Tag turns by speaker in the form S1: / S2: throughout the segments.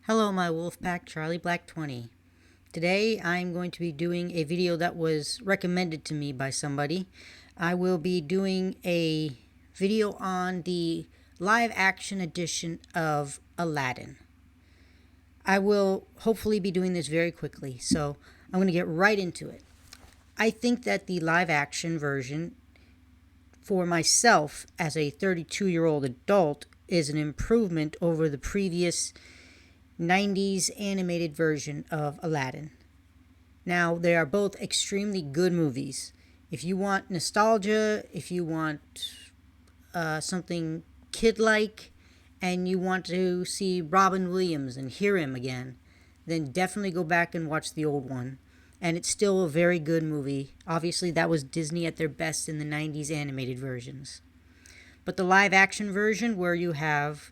S1: Hello, my wolf pack, Charlie Black 20. Today I'm going to be doing a video that was recommended to me by somebody. I will be doing a video on the live action edition of Aladdin. I will hopefully be doing this very quickly, so I'm going to get right into it. I think that the live action version, for myself as a 32-year-old adult, is an improvement over the previous 90s animated version of Aladdin. Now, they are both extremely good movies. If you want nostalgia, if you want something kid-like, and you want to see Robin Williams and hear him again, then definitely go back and watch the old one. And it's still a very good movie. Obviously, that was Disney at their best in the 90s animated versions. But the live-action version, where you have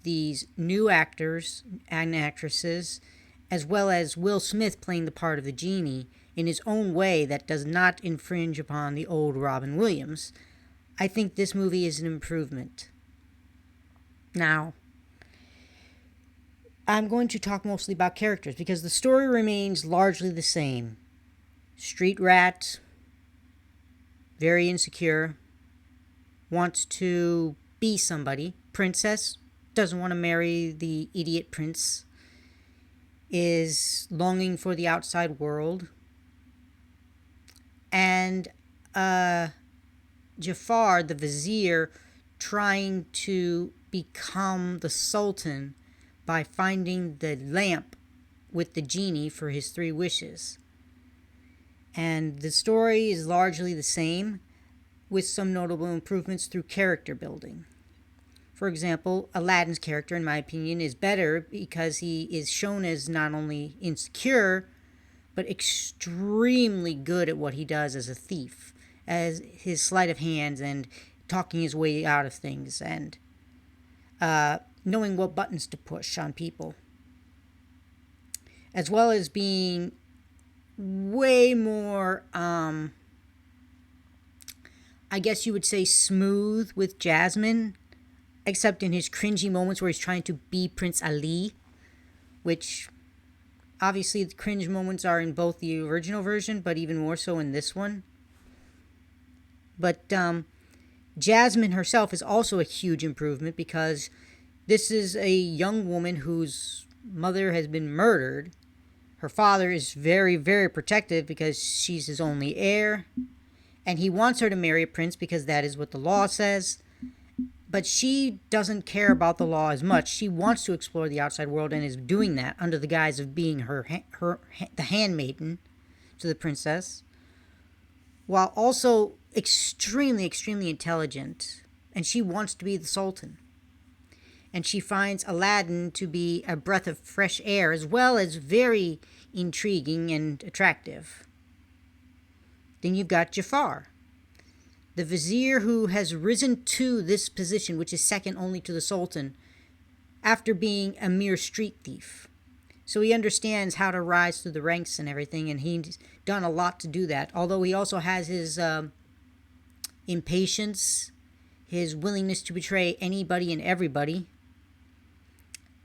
S1: these new actors and actresses, as well as Will Smith playing the part of the genie in his own way that does not infringe upon the old Robin Williams, I think this movie is an improvement. Now, I'm going to talk mostly about characters because the story remains largely the same. Street rat, very insecure, wants to be somebody. Princess, doesn't want to marry the idiot prince, is longing for the outside world, and Jafar, the vizier, trying to become the sultan by finding the lamp with the genie for his 3 wishes. And the story is largely the same, with some notable improvements through character building. For example, Aladdin's character, in my opinion, is better because he is shown as not only insecure, but extremely good at what he does as a thief, as his sleight of hands and talking his way out of things, and knowing what buttons to push on people, as well as being way more, I guess you would say, smooth with Jasmine, except in his cringy moments where he's trying to be Prince Ali, which obviously the cringe moments are in both the original version, but even more so in this one. But Jasmine herself is also a huge improvement because this is a young woman whose mother has been murdered. Her father is very, very protective because she's his only heir, and he wants her to marry a prince because that is what the law says. But she doesn't care about the law as much. She wants to explore the outside world and is doing that under the guise of being the handmaiden to the princess, while also extremely, extremely intelligent. And she wants to be the sultan. And she finds Aladdin to be a breath of fresh air, as well as very intriguing and attractive. Then you've got Jafar, the vizier who has risen to this position, which is second only to the sultan, after being a mere street thief. So he understands how to rise through the ranks and everything, and he's done a lot to do that. Although he also has his impatience, his willingness to betray anybody and everybody,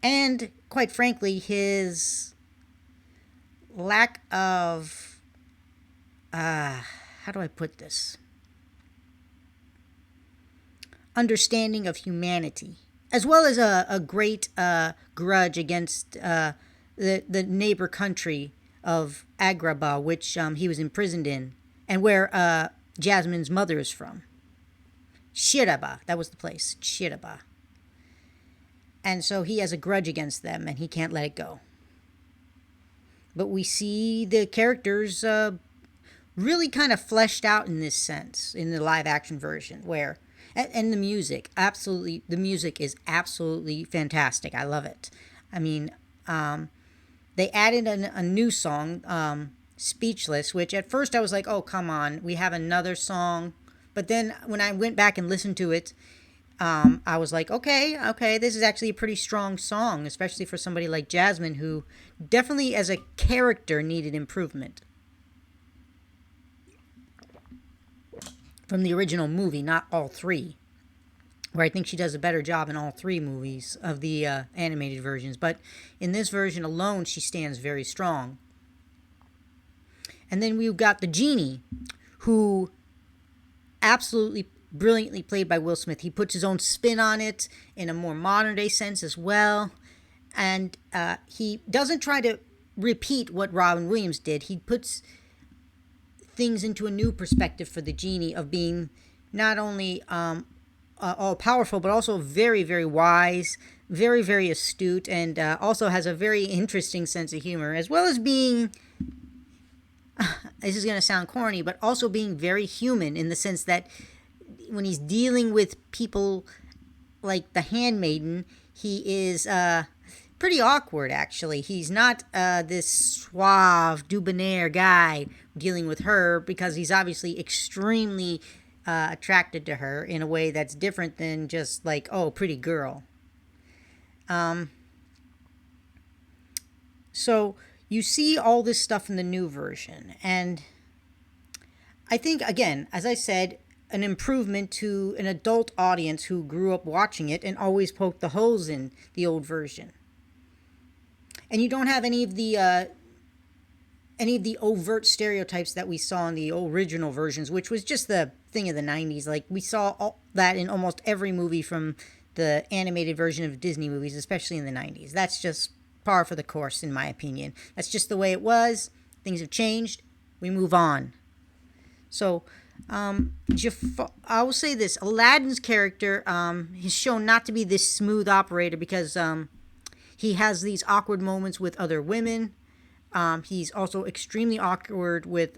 S1: and, quite frankly, his lack of, how do I put this? Understanding of humanity, as well as a great grudge against the neighbor country of Agrabah, which he was imprisoned in, and where Jasmine's mother is from. Shirabah, that was the place, Shirabah. And so he has a grudge against them, and he can't let it go. But we see the characters really kind of fleshed out in this sense, in the live-action version, where... And the music, absolutely, the music is absolutely fantastic. I love it. I mean, they added a new song, Speechless, which at first I was like, oh, come on, we have another song. But then when I went back and listened to it, I was like, okay, this is actually a pretty strong song, especially for somebody like Jasmine, who definitely as a character needed improvement from the original movie, not all 3. where I think she does a better job in all three movies of the animated versions. But in this version alone, she stands very strong. And then we've got the genie, who absolutely brilliantly played by Will Smith. He puts his own spin on it in a more modern day sense as well. And he doesn't try to repeat what Robin Williams did. He puts things into a new perspective for the genie of being not only all powerful, but also very, very wise, very, very astute, and also has a very interesting sense of humor, as well as being, this is going to sound corny, but also being very human in the sense that when he's dealing with people like the handmaiden, he is pretty awkward, actually. He's not this suave, debonair guy dealing with her, because he's obviously extremely attracted to her in a way that's different than just like, oh, pretty girl. So you see all this stuff in the new version, and I think, again, as I said, an improvement to an adult audience who grew up watching it and always poked the holes in the old version. And you don't have any of the overt stereotypes that we saw in the original versions, which was just the thing of the 90s. Like, we saw all that in almost every movie from the animated version of Disney movies, especially in the 90s. That's just par for the course, in my opinion. That's just the way it was. Things have changed. We move on. So, I will say this. Aladdin's character is shown not to be this smooth operator, because he has these awkward moments with other women. He's also extremely awkward with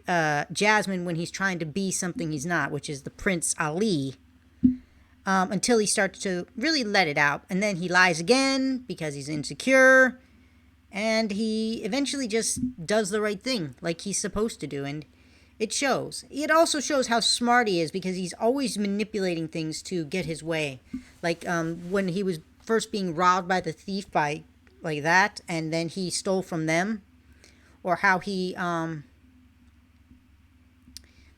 S1: Jasmine when he's trying to be something he's not, which is the Prince Ali, until he starts to really let it out. And then he lies again because he's insecure, and he eventually just does the right thing like he's supposed to do, and it shows. It also shows how smart he is, because he's always manipulating things to get his way. Like when he was first being robbed by the thief by like that, and then he stole from them, or how he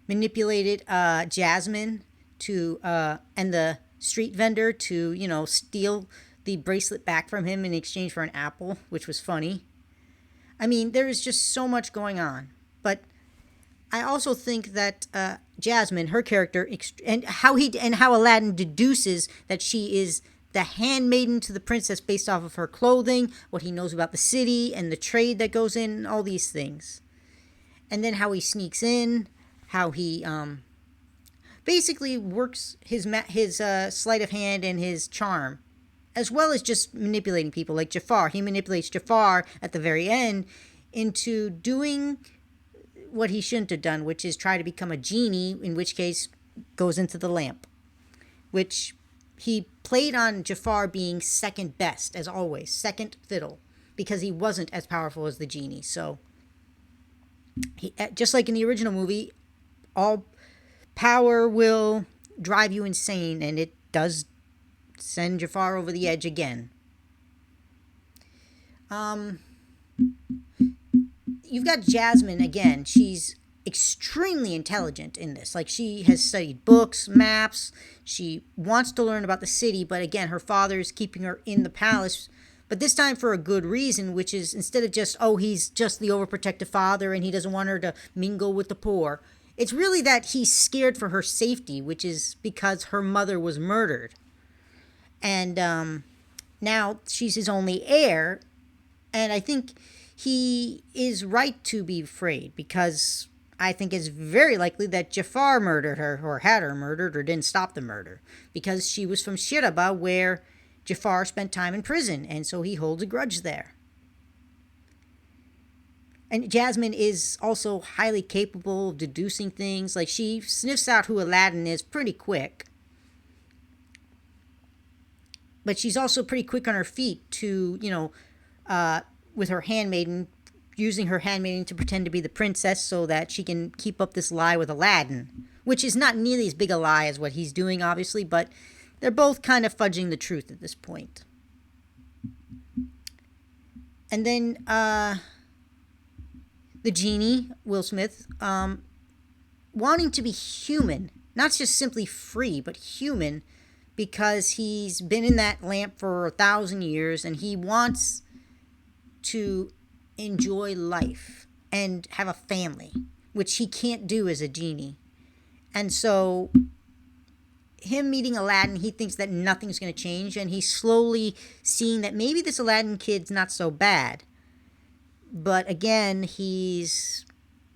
S1: manipulated Jasmine to and the street vendor to steal the bracelet back from him in exchange for an apple, which was funny. I mean, there is just so much going on. But I also think that Jasmine, her character, and how Aladdin deduces that she is the handmaiden to the princess based off of her clothing, what he knows about the city and the trade that goes in, all these things. And then how he sneaks in, how he basically works his sleight of hand and his charm, as well as just manipulating people like Jafar. He manipulates Jafar at the very end into doing what he shouldn't have done, which is try to become a genie, in which case goes into the lamp, which he played on Jafar being second best, as always, second fiddle, because he wasn't as powerful as the genie. So, just like in the original movie, all power will drive you insane, and it does send Jafar over the edge again. You've got Jasmine again. She's extremely intelligent in this. Like, she has studied books, maps. She wants to learn about the city, but again, her father is keeping her in the palace, but this time for a good reason, which is, instead of just, oh, he's just the overprotective father and he doesn't want her to mingle with the poor, it's really that he's scared for her safety, which is because her mother was murdered. And now she's his only heir, and I think he is right to be afraid, because I think it's very likely that Jafar murdered her, or had her murdered, or didn't stop the murder, because she was from Shiraba, where Jafar spent time in prison, and so he holds a grudge there. And Jasmine is also highly capable of deducing things. Like, she sniffs out who Aladdin is pretty quick. But she's also pretty quick on her feet to, with her handmaiden, using her handmaiden to pretend to be the princess so that she can keep up this lie with Aladdin, which is not nearly as big a lie as what he's doing, obviously, but they're both kind of fudging the truth at this point. And then the genie, Will Smith, wanting to be human not just simply free, but human, because he's been in that lamp for 1,000 years and he wants to enjoy life and have a family, which he can't do as a genie. And so, him meeting Aladdin, he thinks that nothing's going to change, and he's slowly seeing that maybe this Aladdin kid's not so bad. But again, he's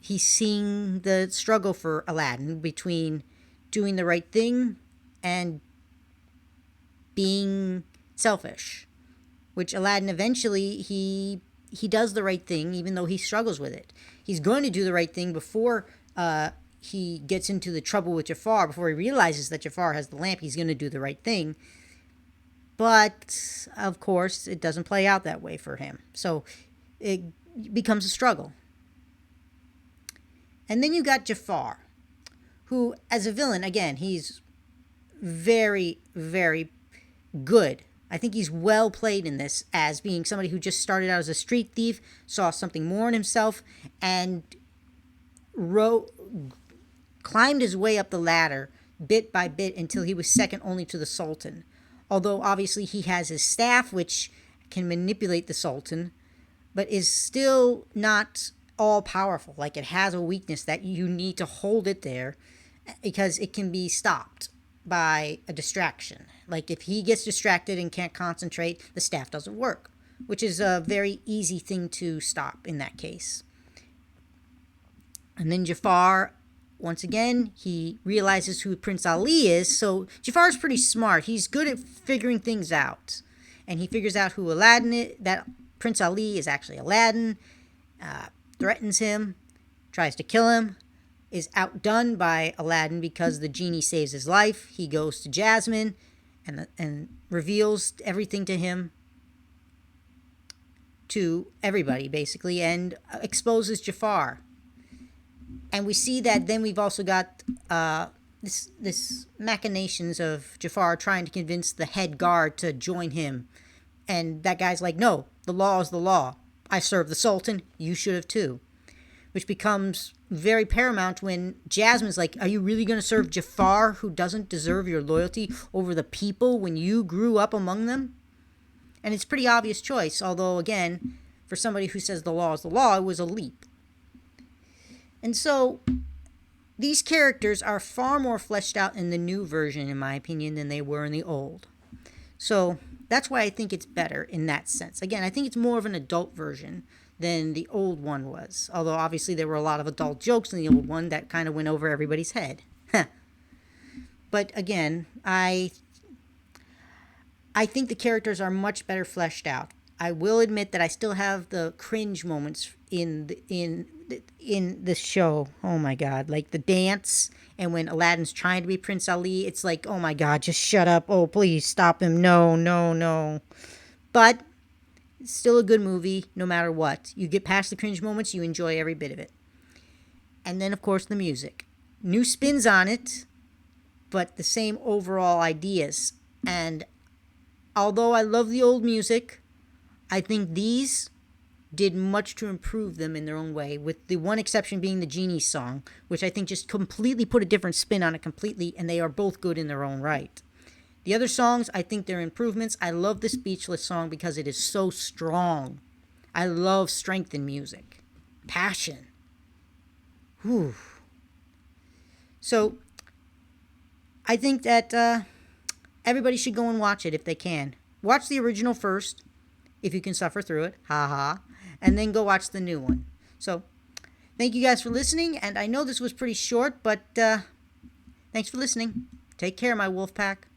S1: seeing the struggle for Aladdin between doing the right thing and being selfish, which Aladdin eventually he does the right thing even though he struggles with it. He's going to do the right thing before he gets into the trouble with Jafar. Before he realizes that Jafar has the lamp, he's going to do the right thing. But of course, it doesn't play out that way for him. So it becomes a struggle. And then you got Jafar, who, as a villain, again, he's very, very good. I think he's well played in this as being somebody who just started out as a street thief, saw something more in himself, and climbed his way up the ladder bit by bit until he was second only to the Sultan. Although obviously he has his staff, which can manipulate the Sultan, but is still not all powerful. Like, it has a weakness that you need to hold it there because it can be stopped by a distraction. Like, if he gets distracted and can't concentrate, the staff doesn't work, which is a very easy thing to stop in that case. And then Jafar, once again, he realizes who Prince Ali is. So Jafar's pretty smart. He's good at figuring things out. And he figures out who Aladdin is, that Prince Ali is actually Aladdin, threatens him, tries to kill him, is outdone by Aladdin because the genie saves his life. He goes to Jasmine and reveals everything to him, to everybody basically, and exposes Jafar. And we see that then we've also got this machinations of Jafar trying to convince the head guard to join him. And that guy's like, no, the law is the law. I served the Sultan. You should have too. Which becomes very paramount when Jasmine's like, are you really going to serve Jafar, who doesn't deserve your loyalty, over the people when you grew up among them? And it's a pretty obvious choice, although, again, for somebody who says the law is the law, it was a leap. And so these characters are far more fleshed out in the new version, in my opinion, than they were in the old. So that's why I think it's better in that sense. Again, I think it's more of an adult version than the old one was. Although, obviously, there were a lot of adult jokes in the old one that kind of went over everybody's head. But, again, I think the characters are much better fleshed out. I will admit that I still have the cringe moments in this show. Oh, my God. Like, the dance, and when Aladdin's trying to be Prince Ali, it's like, oh, my God, just shut up. Oh, please, stop him. No, no, no. But it's still a good movie, no matter what. You get past the cringe moments, you enjoy every bit of it. And then, of course, the music. New spins on it, but the same overall ideas. And although I love the old music, I think these did much to improve them in their own way, with the one exception being the Genie song, which I think just completely put a different spin on it completely, and they are both good in their own right. The other songs, I think they're improvements. I love the Speechless song because it is so strong. I love strength in music. Passion. Whew. So, I think that everybody should go and watch it if they can. Watch the original first, if you can suffer through it. Ha ha. And then go watch the new one. So, thank you guys for listening. And I know this was pretty short, but thanks for listening. Take care, my wolf pack.